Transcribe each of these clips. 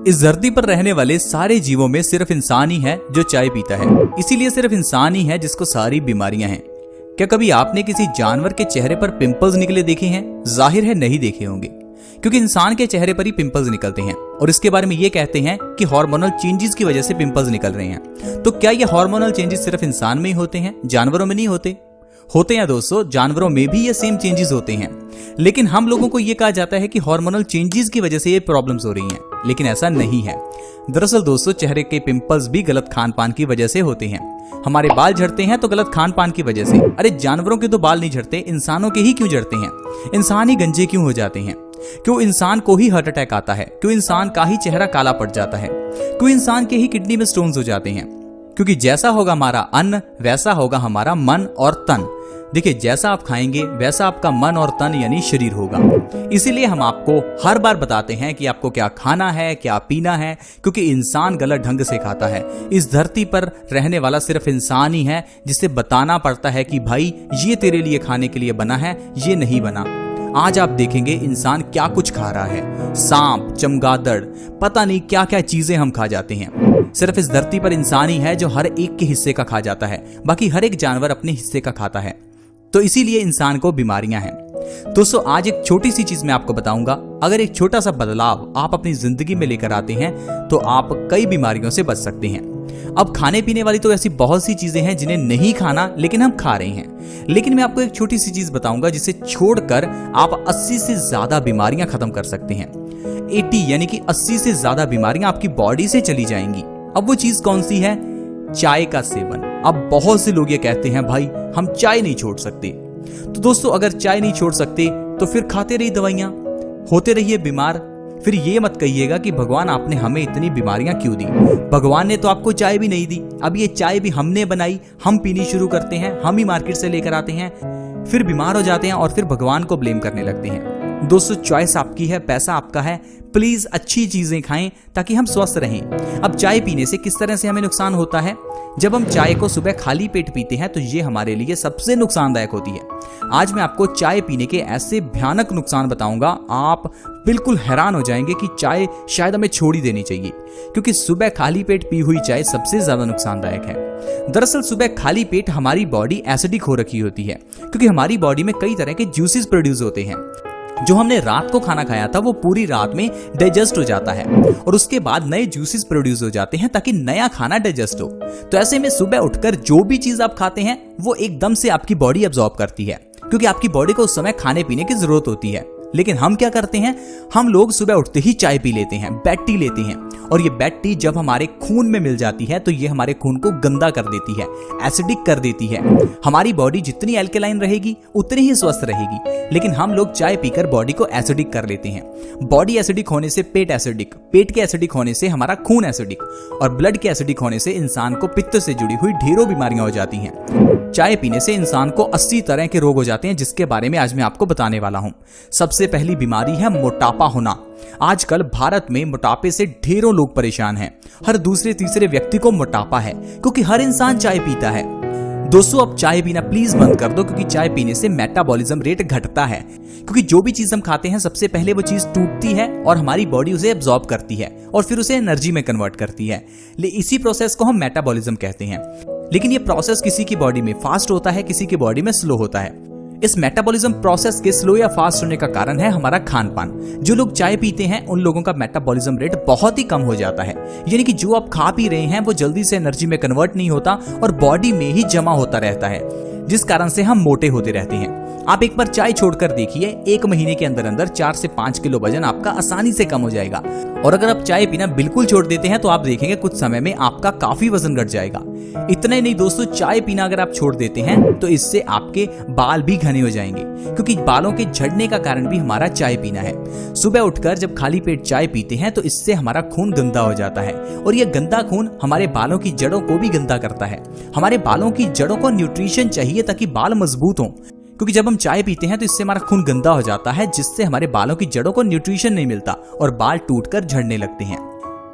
इस धरती पर रहने वाले सारे जीवों में सिर्फ इंसान ही है जो चाय पीता है। इसीलिए सिर्फ इंसान ही है जिसको सारी बीमारियां हैं। क्या कभी आपने किसी जानवर के चेहरे पर पिंपल्स निकले देखे हैं? जाहिर है नहीं देखे होंगे, क्योंकि इंसान के चेहरे पर ही पिंपल्स निकलते हैं और इसके बारे में ये कहते हैं कि हार्मोनल चेंजेस की वजह से पिंपल्स निकल रहे हैं। तो क्या ये हार्मोनल चेंजेस सिर्फ इंसान में ही होते हैं, जानवरों में नहीं होते हैं दोस्तों, जानवरों में भी ये सेम चेंजेस होते हैं। लेकिन हम लोगों को ये कहा जाता है कि हार्मोनल चेंजेस की वजह से ये प्रॉब्लम्स हो रही हैं, लेकिन ऐसा नहीं है। दरअसल दोस्तों, चेहरे के पिंपल्स भी गलत खान पान की वजह से होते हैं। हमारे बाल झड़ते हैं तो गलत खान पान की वजह से। अरे जानवरों के तो बाल नहीं झड़ते, इंसानों के ही क्यों झड़ते हैं? इंसान ही गंजे क्यों हो जाते हैं? क्यों इंसान को ही हार्ट अटैक आता है? क्यों इंसान का ही चेहरा काला पड़ जाता है? क्यों इंसान के ही किडनी में स्टोन्स हो जाते हैं? क्योंकि जैसा होगा हमारा अन्न वैसा होगा हमारा मन और तन। देखिए, जैसा आप खाएंगे वैसा आपका मन और तन यानी शरीर होगा। इसीलिए हम आपको हर बार बताते हैं कि आपको क्या खाना है, क्या पीना है, क्योंकि इंसान गलत ढंग से खाता है। इस धरती पर रहने वाला सिर्फ इंसान ही है जिसे बताना पड़ता है कि भाई ये तेरे लिए खाने के लिए बना है, ये नहीं बना। आज आप देखेंगे इंसान क्या कुछ खा रहा है। सांप, चमगादड़, पता नहीं क्या क्या चीजें हम खा जाते हैं। सिर्फ इस धरती पर इंसान ही है जो हर एक के हिस्से का खा जाता है, बाकी हर एक जानवर अपने हिस्से का खाता है। तो इसीलिए इंसान को बीमारियां हैं। दोस्तों, आज एक छोटी सी चीज मैं आपको बताऊंगा। अगर एक छोटा सा बदलाव आप अपनी जिंदगी में लेकर आते हैं तो आप कई बीमारियों से बच सकते हैं। अब खाने पीने वाली तो ऐसी बहुत सी चीजें हैं जिन्हें नहीं खाना लेकिन हम खा रहे हैं। लेकिन मैं आपको एक छोटी सी चीज बताऊंगा जिसे छोड़कर आप 80 से ज्यादा बीमारियां खत्म कर सकते हैं। 80 यानी कि 80 से ज्यादा बीमारियां आपकी बॉडी से चली जाएंगी। अब वो चीज कौन सी है? चाय का सेवन। अब बहुत से लोग ये कहते हैं भाई हम चाय नहीं छोड़ सकते। तो दोस्तों, अगर चाय नहीं छोड़ सकते तो फिर खाते रहिए दवाइयां, होते रहिए बीमार। फिर ये मत कहिएगा कि भगवान आपने हमें इतनी बीमारियां क्यों दी। भगवान ने तो आपको चाय भी नहीं दी। अब ये चाय भी हमने बनाई, हम पीनी शुरू करते हैं, हम ही मार्केट से लेकर आते हैं, फिर बीमार हो जाते हैं और फिर भगवान को ब्लेम करने लगते हैं। दोस्तों, चॉइस आपकी है, पैसा आपका है। प्लीज अच्छी चीजें खाएं ताकि हम स्वस्थ रहें। अब चाय पीने से किस तरह से हमें नुकसान होता है? जब हम चाय को सुबह खाली पेट पीते हैं तो ये हमारे लिए सबसे नुकसानदायक होती है। आज मैं आपको चाय पीने के ऐसे भयानक नुकसान बताऊंगा, आप बिल्कुल हैरान हो जाएंगे कि चाय शायद हमें छोड़ ही देनी चाहिए, क्योंकि सुबह खाली पेट पी हुई चाय सबसे ज्यादा नुकसानदायक है। दरअसल सुबह खाली पेट हमारी बॉडी एसिडिक हो रखी होती है, क्योंकि हमारी बॉडी में कई तरह के जूसेस प्रोड्यूस होते हैं। जो हमने रात को खाना खाया था वो पूरी रात में डाइजेस्ट हो जाता है और उसके बाद नए जूसेस प्रोड्यूस हो जाते हैं ताकि नया खाना डाइजेस्ट हो। तो ऐसे में सुबह उठकर जो भी चीज आप खाते हैं वो एकदम से आपकी बॉडी अब्सॉर्ब करती है, क्योंकि आपकी बॉडी को उस समय खाने पीने की जरूरत होती है। लेकिन हम क्या करते हैं? हम लोग सुबह उठते ही चाय पी लेते हैं, बेड टी लेते हैं, और ये बेड टी जब हमारे खून में मिल जाती है तो ये हमारे खून को गंदा कर देती है, एसिडिक कर देती है। हमारी बॉडी जितनी एल्केलाइन रहेगी उतनी ही स्वस्थ रहेगी, लेकिन हम लोग चाय पीकर बॉडी को एसिडिक कर लेते हैं। बॉडी एसिडिक होने से पेट एसिडिक, पेट के एसिडिक होने से हमारा खून एसिडिक, और ब्लड के एसिडिक होने से इंसान को पित्त से जुड़ी हुई ढेरों बीमारियां हो जाती हैं। चाय पीने से इंसान को 80 तरह के रोग हो जाते हैं, जिसके बारे में आज मैं आपको बताने वाला हूं। सबसे पहली बीमारी है मोटापा होना। आजकल भारत में मोटापे से ढेरों लोग परेशान हैं। हर दूसरे तीसरे व्यक्ति को मोटापा है, क्योंकि हर इंसान चाय पीता है। दोस्तों, अब चाय पीना प्लीज बंद कर दो, क्योंकि चाय पीने से मेटाबॉलिज्म रेट घटता है। क्योंकि जो भी चीज हम खाते हैं सबसे पहले वो चीज टूटती है और हमारी बॉडी उसे एब्जॉर्ब करती है और फिर उसे एनर्जी में कन्वर्ट करती है। इसी प्रोसेस को हम मेटाबॉलिज्म कहते हैं। लेकिन ये प्रोसेस किसी की बॉडी में फास्ट होता है, किसी की बॉडी में स्लो होता है। इस मेटाबॉलिज्म प्रोसेस के स्लो या फास्ट होने का कारण है हमारा खान पान। जो लोग चाय पीते हैं उन लोगों का मेटाबॉलिज्म रेट बहुत ही कम हो जाता है, यानी कि जो आप खा पी रहे हैं वो जल्दी से एनर्जी में कन्वर्ट नहीं होता और बॉडी में ही जमा होता रहता है, जिस कारण से हम मोटे होते रहते हैं। आप एक बार चाय छोड़कर देखिए, 1 महीने के अंदर अंदर 4 से 5 किलो वजन आपका आसानी से कम हो जाएगा। और अगर आप चाय पीना बिल्कुल छोड़ देते हैं तो आप देखेंगे कुछ समय में आपका काफी वजन घट जाएगा। इतना ही नहीं दोस्तों, चाय पीना अगर आप छोड़ देते हैं तो इससे आपके बाल भी घने हो जाएंगे, क्योंकि बालों के झड़ने का कारण भी हमारा चाय पीना है। सुबह उठकर जब खाली पेट चाय पीते हैं तो इससे हमारा खून गंदा हो जाता है, और यह गंदा खून हमारे बालों की जड़ों को भी गंदा करता है। हमारे बालों की जड़ों को न्यूट्रिशन चाहिए ताकि बाल मजबूत हों, क्योंकि जब हम चाय पीते हैं तो इससे हमारा खून गंदा हो जाता है, जिससे हमारे बालों की जड़ों को न्यूट्रिशन नहीं मिलता और बाल टूटकर झड़ने लगते हैं।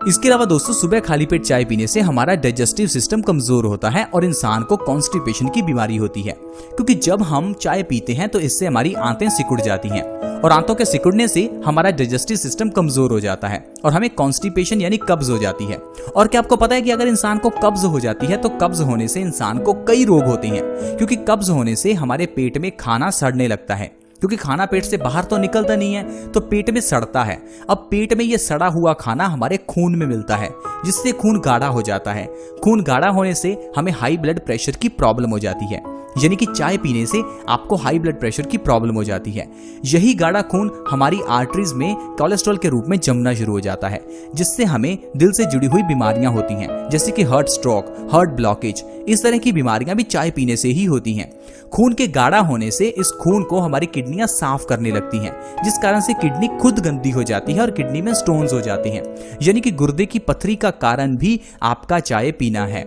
इसके अलावा दोस्तों, सुबह खाली पेट चाय पीने से हमारा डाइजेस्टिव सिस्टम कमजोर होता है और इंसान को कॉन्स्टिपेशन की बीमारी होती है, क्योंकि जब हम चाय पीते हैं तो इससे हमारी आंतें सिकुड़ जाती हैं और आंतों के सिकुड़ने से हमारा डाइजेस्टिव सिस्टम कमजोर हो जाता है और हमें कॉन्स्टिपेशन यानी कब्ज हो जाती है। और क्या आपको पता है कि अगर इंसान को कब्ज हो जाती है तो कब्ज होने से इंसान को कई रोग होते हैं, क्योंकि कब्ज होने से हमारे पेट में खाना सड़ने लगता है, क्योंकि खाना पेट से बाहर तो निकलता नहीं है तो पेट में सड़ता है। अब पेट में ये सड़ा हुआ खाना हमारे खून में मिलता है, जिससे खून गाढ़ा हो जाता है। खून गाढ़ा होने से हमें हाई ब्लड प्रेशर की प्रॉब्लम हो जाती है, यानी कि चाय पीने से आपको हाई ब्लड प्रेशर की प्रॉब्लम हो जाती है। यही गाढ़ा खून हमारी आर्टरीज में कोलेस्ट्रॉल के रूप में जमना शुरू हो जाता है, जिससे हमें दिल से जुड़ी हुई बीमारियां होती हैं, जैसे कि हार्ट स्ट्रोक, हार्ट ब्लॉकेज। इस तरह की बीमारियां भी चाय पीने से ही होती हैं। खून के गाढ़ा होने से इस खून को हमारी किडनियां साफ करने लगती हैं, जिस कारण से किडनी खुद गंदी हो जाती है और किडनी में स्टोन्स हो जाते हैं, यानी कि गुर्दे की पथरी का कारण भी आपका चाय पीना है।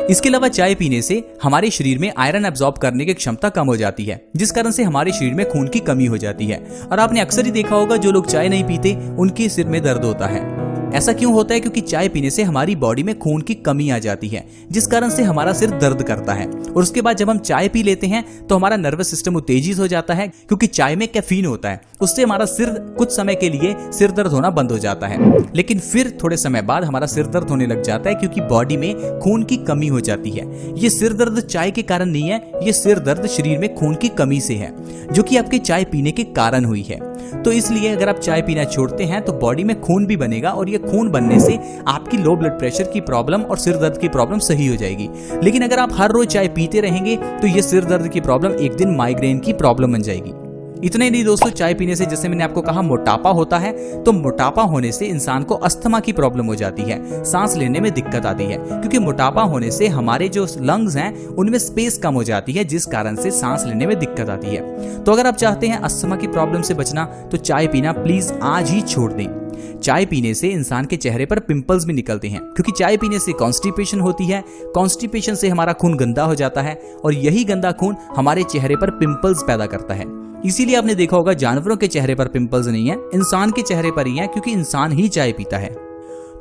इसके अलावा चाय पीने से हमारे शरीर में आयरन एब्जॉर्ब करने की क्षमता कम हो जाती है, जिस कारण से हमारे शरीर में खून की कमी हो जाती है। और आपने अक्सर ही देखा होगा जो लोग चाय नहीं पीते उनके सिर में दर्द होता है। ऐसा क्यों होता है? क्योंकि चाय पीने से हमारी बॉडी में खून की कमी आ जाती है, जिस कारण से हमारा सिर दर्द करता है। और उसके बाद जब हम चाय पी लेते हैं तो हमारा नर्वस सिस्टम उत्तेजित हो जाता है, क्योंकि चाय में कैफीन होता है। उससे हमारा सिर कुछ समय के लिए सिर दर्द होना बंद हो जाता है, लेकिन फिर थोड़े समय बाद हमारा सिर दर्द होने लग जाता है, क्योंकि बॉडी में खून की कमी हो जाती है। ये सिर दर्द चाय के कारण नहीं है, ये सिर दर्द शरीर में खून की कमी से है, जो कि आपके चाय पीने के कारण हुई है। तो इसलिए अगर आप चाय पीना छोड़ते हैं तो बॉडी में खून भी बनेगा, और ये खून बनने से आपकी लो ब्लड प्रेशर की प्रॉब्लम और सिर दर्द की प्रॉब्लम सही हो जाएगी। लेकिन अगर आप हर रोज चाय पीते रहेंगे तो ये सिर दर्द की प्रॉब्लम एक दिन माइग्रेन की प्रॉब्लम बन जाएगी। इतने नहीं दोस्तों, चाय पीने से जैसे मैंने आपको कहा मोटापा होता है, तो मोटापा होने से इंसान को अस्थमा की प्रॉब्लम हो जाती है, सांस लेने में दिक्कत आती है, क्योंकि मोटापा होने से हमारे जो लंग्स हैं उनमें स्पेस कम हो जाती है, जिस कारण से सांस लेने में दिक्कत आती है। तो अगर आप चाहते हैं अस्थमा की प्रॉब्लम से बचना तो चाय पीना प्लीज आज ही छोड़ दें। चाय पीने से इंसान के चेहरे पर पिंपल्स भी निकलते हैं, क्योंकि चाय पीने से कॉन्स्टिपेशन होती है। कॉन्स्टिपेशन से हमारा खून गंदा हो जाता है और यही गंदा खून हमारे चेहरे पर पिंपल्स पैदा करता है। इसीलिए आपने देखा होगा जानवरों के चेहरे पर पिंपल्स नहीं है, इंसान के चेहरे पर ही है, क्योंकि इंसान ही चाय पीता है।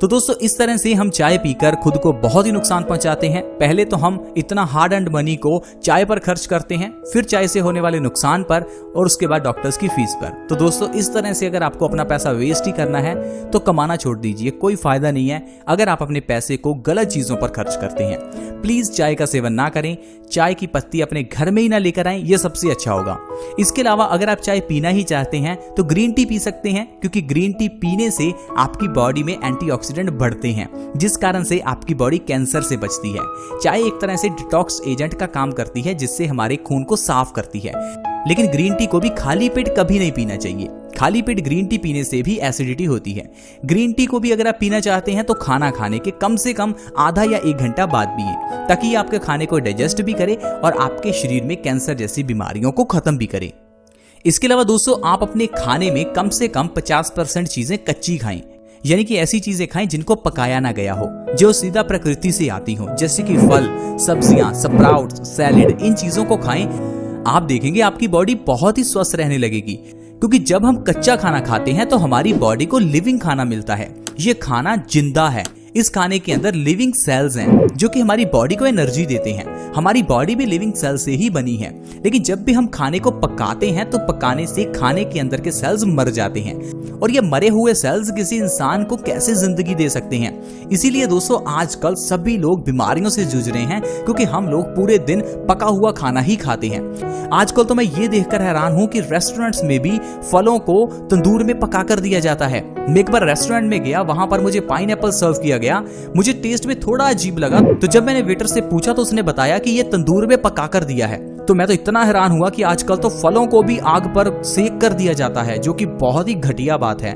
तो दोस्तों इस तरह से हम चाय पीकर खुद को बहुत ही नुकसान पहुंचाते हैं। पहले तो हम इतना हार्ड अर्न्ड मनी को चाय पर खर्च करते हैं, फिर चाय से होने वाले नुकसान पर, और उसके बाद डॉक्टर्स की फीस पर। तो दोस्तों इस तरह से अगर आपको अपना पैसा वेस्ट ही करना है तो कमाना छोड़ दीजिए, कोई फायदा नहीं है अगर आप अपने पैसे को गलत चीजों पर खर्च करते हैं। प्लीज चाय का सेवन ना करें, चाय की पत्ती अपने घर में ही ना लेकर आएं, ये सबसे अच्छा होगा। इसके अलावा अगर आप चाय पीना ही चाहते हैं तो ग्रीन टी पी सकते हैं, क्योंकि ग्रीन टी पीने से आपकी बॉडी में एंटीऑक्सीडेंट बढ़ते हैं, जिस कारण से आपकी बॉडी कैंसर से बचती है। चाय एक तरह से डिटॉक्स एजेंट का काम करती है, जिससे हमारे खून को साफ करती है। लेकिन ग्रीन टी को भी खाली पेट कभी नहीं पीना चाहिए। खाली पेट ग्रीन टी पीने से भी एसिडिटी होती है। ग्रीन टी को भी अगर आप पीना चाहते हैं तो खाना खाने के कम से कम आधा या 1 घंटा बाद पिए, ताकि ये आपके खाने को डाइजेस्ट भी करे और आपके शरीर में कैंसर जैसी बीमारियों को खत्म भी करे। इसके अलावा दोस्तों आप अपने खाने में कम से कम 50% चीजें कच्ची खाएं, यानी कि ऐसी चीजें खाएं जिनको पकाया ना गया हो, जो सीधा प्रकृति से आती हो, जैसे कि फल, सब्जियां, स्प्राउट्स, सैलेड। इन चीजों को खाएं। आप देखेंगे आपकी बॉडी बहुत ही स्वस्थ रहने लगेगी, क्योंकि जब हम कच्चा खाना खाते हैं तो हमारी बॉडी को लिविंग खाना मिलता है। ये खाना जिंदा है। इस खाने के अंदर लिविंग सेल्स हैं, जो कि हमारी बॉडी को एनर्जी देते हैं। हमारी बॉडी भी लिविंग सेल से ही बनी है। लेकिन जब भी हम खाने को पकाते हैं तो पकाने से खाने के अंदर के सेल्स मर जाते हैं, और ये मरे हुए सेल्स किसी इंसान को कैसे जिंदगी दे सकते हैं। इसीलिए दोस्तों आजकल सभी लोग बीमारियों से जूझ रहे हैं, क्योंकि हम लोग पूरे दिन पका हुआ खाना ही खाते हैं। आजकल तो मैं ये देखकर हैरान हूं कि रेस्टोरेंट्स में भी फलों को तंदूर में पका कर दिया जाता है। मैं एक बार रेस्टोरेंट में गया, वहां पर मुझे पाइनएप्पल सर्व किया गया। मुझे टेस्ट में थोड़ा अजीब लगा, तो जब मैंने वेटर से पूछा तो उसने बताया कि ये तंदूर में पका कर दिया है। तो मैं तो इतना हैरान हुआ कि आजकल तो फलों को भी आग पर सेक कर दिया जाता है, जो कि बहुत ही घटिया बात है।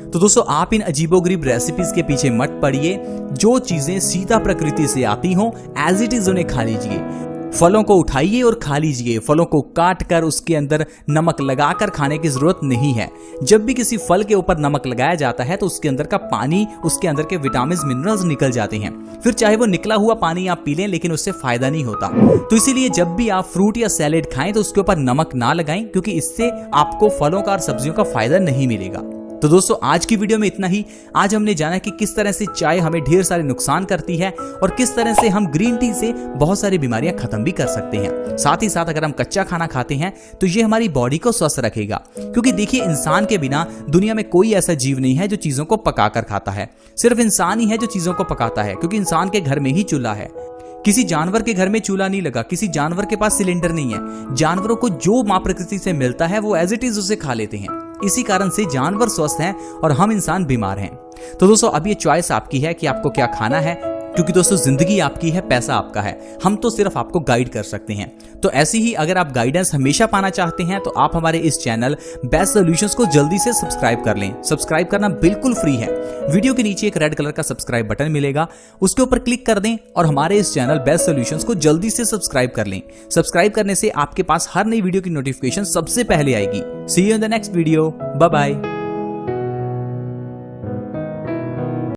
तो दोस्तों आप इन अजीबोगरीब रेसिपीज के पीछे मत पड़िए। जो चीजें सीधा प्रकृति से आती हों एज इट इज उन्हें खा लीजिए। फलों को उठाइए और खा लीजिए। फलों को काट कर उसके अंदर नमक लगाकर खाने की जरूरत नहीं है। जब भी किसी फल के ऊपर नमक लगाया जाता है तो उसके अंदर का पानी, उसके अंदर के विटामिन मिनरल्स निकल जाते हैं। फिर चाहे वो निकला हुआ पानी आप पी लें, लेकिन उससे फायदा नहीं होता। तो इसीलिए जब भी आप फ्रूट या सैलेड खाएं तो उसके ऊपर नमक ना लगाएं, क्योंकि इससे आपको फलों का और सब्जियों का फायदा नहीं मिलेगा। तो दोस्तों आज की वीडियो में इतना ही। आज हमने जाना कि किस तरह से चाय हमें ढेर सारे नुकसान करती है और किस तरह से हम ग्रीन टी से बहुत सारी बीमारियां खत्म भी कर सकते हैं। साथ ही साथ अगर हम कच्चा खाना खाते हैं तो ये हमारी बॉडी को स्वस्थ रखेगा, क्योंकि देखिए इंसान के बिना दुनिया में कोई ऐसा जीव नहीं है जो चीजों को पकाकर खाता है। सिर्फ इंसान ही है जो चीजों को पकाता है, क्योंकि इंसान के घर में ही चूल्हा है। किसी जानवर के घर में चूल्हा नहीं लगा, किसी जानवर के पास सिलेंडर नहीं है। जानवरों को जो मां प्रकृति से मिलता है वो एज इट इज उसे खा लेते हैं। इसी कारण से जानवर स्वस्थ हैं और हम इंसान बीमार हैं। तो दोस्तों अब ये चॉइस आपकी है कि आपको क्या खाना है, क्योंकि दोस्तों जिंदगी आपकी है, पैसा आपका है। हम तो सिर्फ आपको गाइड कर सकते हैं। तो ऐसी ही अगर आप गाइडेंस हमेशा पाना चाहते हैं तो आप हमारे इस चैनल बेस्ट सॉल्यूशंस को जल्दी से सब्सक्राइब कर लें। सब्सक्राइब करना बिल्कुल फ्री है। वीडियो के नीचे एक रेड कलर का सब्सक्राइब बटन मिलेगा, उसके ऊपर क्लिक कर दें और हमारे इस चैनल बेस्ट सॉल्यूशंस को जल्दी से सब्सक्राइब कर लें। सब्सक्राइब करने से आपके पास हर नई वीडियो की नोटिफिकेशन सबसे पहले आएगी। See you in the next video. Bye bye.